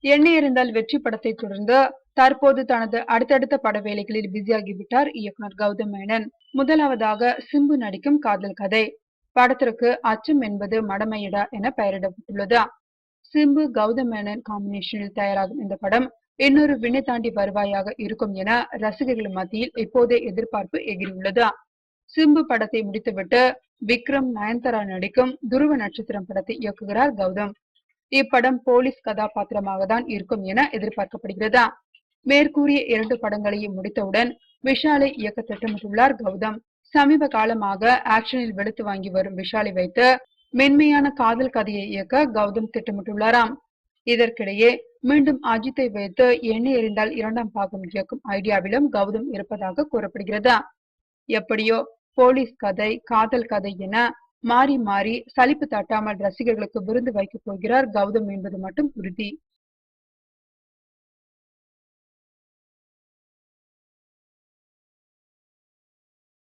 எண்ணெய் எறிந்தால் வெற்றி படத்தை தொடர்ந்து தற்போது தனது அடுத்தடுத்த பட வேலைகளில் பிஸியாகிவிட்டார் இயக்குனர் கௌதம் மேனன். முதலாவதாக சிம்பு நடிக்கும் காதல் கதை படத்திற்கு அச்சம் என்பது மடமையடா என பெயரிடப்பட்டுள்ளது. சிம்பு கௌதம் மேனன் காம்பினேஷனில் தயாராகும் இந்த படம் இன்னொரு விண்ணை தாண்டி வருவாயாக இருக்கும் என ரசிகர்கள் மத்தியில் இப்போதே எதிர்பார்ப்பு எகிரியுள்ளது. சிம்பு படத்தை முடித்துவிட்டு விக்ரம், நயன்தாரா நடிக்கும் துருவ நட்சத்திரம் படத்தை இயக்குகிறார் கௌதம். இப்படம் போலீஸ் கதாபாத்திரமாக தான் இருக்கும் என எதிர்பார்க்கப்படுகிறது. மேற்கூறிய 2 படங்களையும் முடித்தவுடன் விஷாலை இயக்க திட்டமிட்டுள்ளார் கௌதம். சமீப காலமாக ஆக்ஷனில் வெளுத்து வாங்கி வரும் விஷாலை வைத்து மென்மையான காதல் கதையை இயக்க கௌதம் திட்டமிட்டுள்ளாராம். இதற்கிடையே மீண்டும் அஜித்தை வைத்து எண்ணெய் எறிந்தால் 2ஆம் பாகம் இயக்கும் ஐடியாவிலும் கௌதம் இருப்பதாக கூறப்படுகிறது. எப்படியோ போலீஸ் கதை, காதல் கதை என மாறி மாறி சலிப்பு தட்டாமல் ரசிகர்களுக்கு விருந்து வைக்கப் போகிறார் கௌதம் என்பது மட்டும் உறுதி.